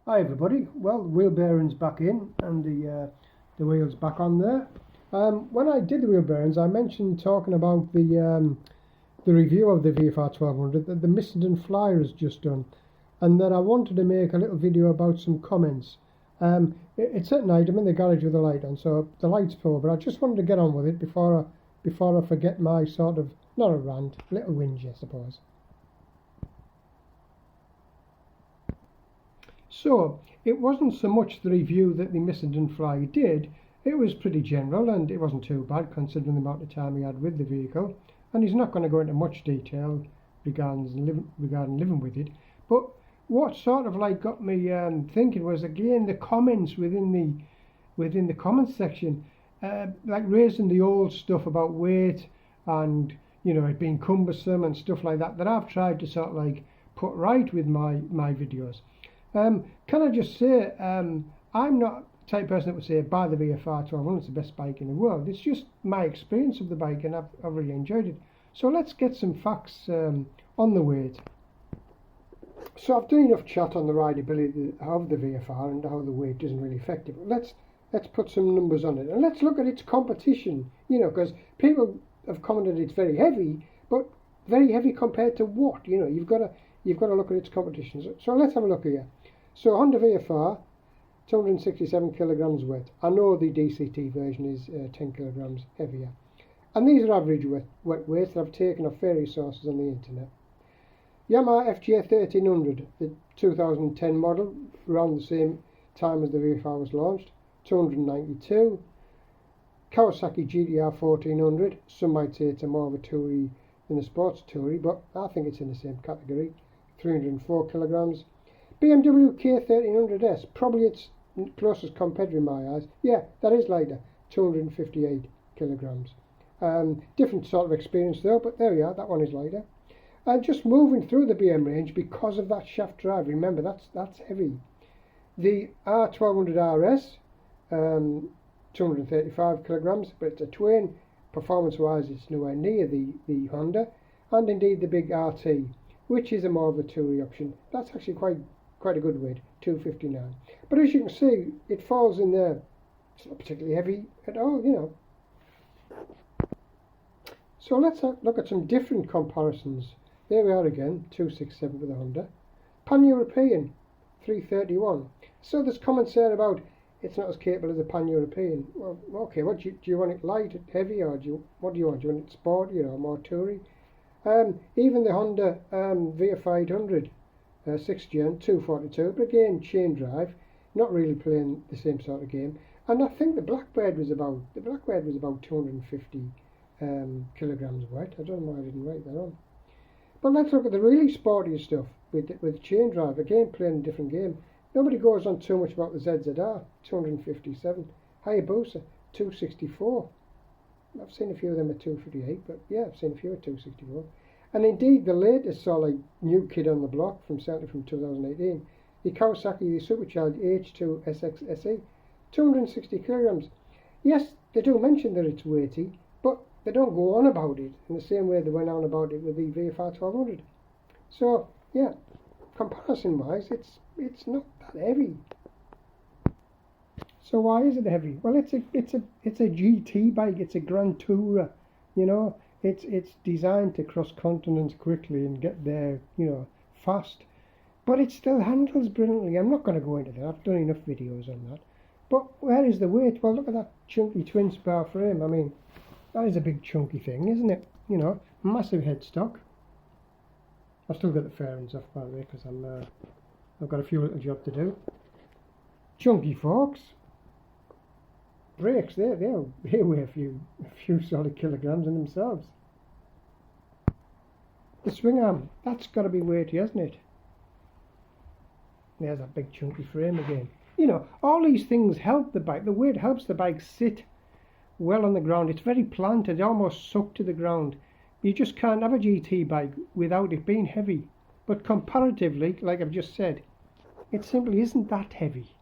Hi everybody. Well, the wheel bearing's back in and the wheel's back on there. When I did the wheel bearings, I mentioned talking about the review of the VFR 1200 that the Missenden Flyer has just done, and that I wanted to make a little video about some comments. It's at night. I'm in the garage with the light on, so the light's poor, but I just wanted to get on with it before I forget my sort of, not a rant, little whinge, I suppose. So, it wasn't so much the review that the Missenden Flyer did. It was pretty general and it wasn't too bad considering the amount of time he had with the vehicle, and he's not going to go into much detail regarding living with it. But what sort of like got me thinking was, again, the comments within the comments section, like raising the old stuff about weight and, you know, it being cumbersome and stuff like that I've tried to sort of like put right with my videos. Can I just say, I'm not the type of person that would say buy the VFR 1200, it's the best bike in the world. It's just my experience of the bike, and I've really enjoyed it. So let's get some facts on the weight. So I've done enough chat on the rideability of the VFR and how the weight doesn't really affect it. But let's put some numbers on it, and let's look at its competition. You know, because people have commented it's very heavy, but very heavy compared to what? You know, you've got to look at its competition. So let's have a look here. So Honda VFR, 267 kilograms weight. I know the DCT version is 10 kilograms heavier. And these are average weights that I've taken off various sources on the internet. Yamaha FJ 1300, the 2010 model, around the same time as the VFR was launched, 292. Kawasaki GTR 1400, some might say it's more of a touring than a sports touring, but I think it's in the same category, 304 kilograms. BMW K1300S, probably its closest competitor in my eyes. Yeah, that is lighter, 258 kilograms. Different sort of experience though, but there we are, that one is lighter. Just moving through the BM range because of that shaft drive, remember that's heavy. The R1200RS, 235 kilograms, but it's a twin. Performance-wise, it's nowhere near the Honda, and indeed the big RT, which is a more of a touring option. That's actually quite a good weight, 259. But as you can see, it falls in there. It's not particularly heavy at all, you know. So let's look at some different comparisons. There we are again, 267 for the Honda. Pan-European, 331. So there's comments there about it's not as capable as a Pan-European. Well, okay, what do you want it light, heavy, or what do you want? Do you want it sport, you know, more touring? Even the Honda VFR 800, 6th gen, 242, but again, chain drive, not really playing the same sort of game. And I think the Blackbird was about 250 kilograms weight. I don't know why I didn't write that on. But let's look at the really sporty stuff with chain drive. Again, playing a different game. Nobody goes on too much about the ZZR, 257. Hayabusa, 264. I've seen a few of them at 258, but yeah, I've seen a few at 264. And indeed, the latest sort of new kid on the block, certainly from 2018, the Kawasaki, the supercharged H2 SX SE, 260 kilograms. Yes, they do mention that it's weighty, but they don't go on about it in the same way they went on about it with the VFR 1200. So yeah, comparison-wise, it's not that heavy. So why is it heavy? Well, it's a GT bike. It's a Grand Tourer. You know, it's designed to cross continents quickly and get there, you know, fast. But it still handles brilliantly. I'm not going to go into that. I've done enough videos on that. But where is the weight? Well, look at that chunky twin spar frame. I mean, that is a big chunky thing, isn't it? You know, massive headstock. I've still got the fairings off, by the way, because I've got a few little job to do. Chunky forks. Brakes, they weigh a few solid kilograms in themselves. The swing arm, that's got to be weighty, hasn't it? There's that big chunky frame again. You know, all these things help the bike. The weight helps the bike sit well on the ground. It's very planted, almost sucked to the ground. You just can't have a GT bike without it being heavy. But comparatively, like I've just said, it simply isn't that heavy.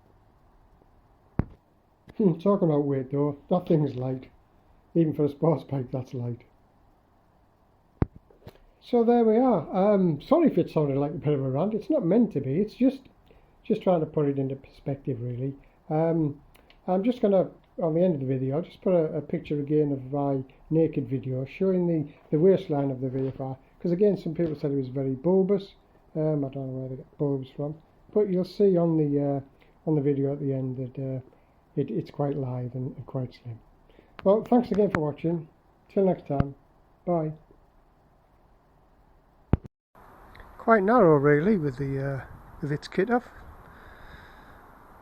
Talking about weight though, that thing is light. Even for a sports bike, that's light. So there we are. Sorry if it sounded like a bit of a rant. It's not meant to be. It's just just trying to put it into perspective really. I'm just going to, on the end of the video, I'll just put a picture again of my naked video showing the waistline of the VFR, because again some people said it was very bulbous. I don't know where they get bulbs from, but you'll see on the video at the end that it's quite lithe and quite slim. Well, thanks again for watching. Till next time, bye. Quite narrow really with its kit off.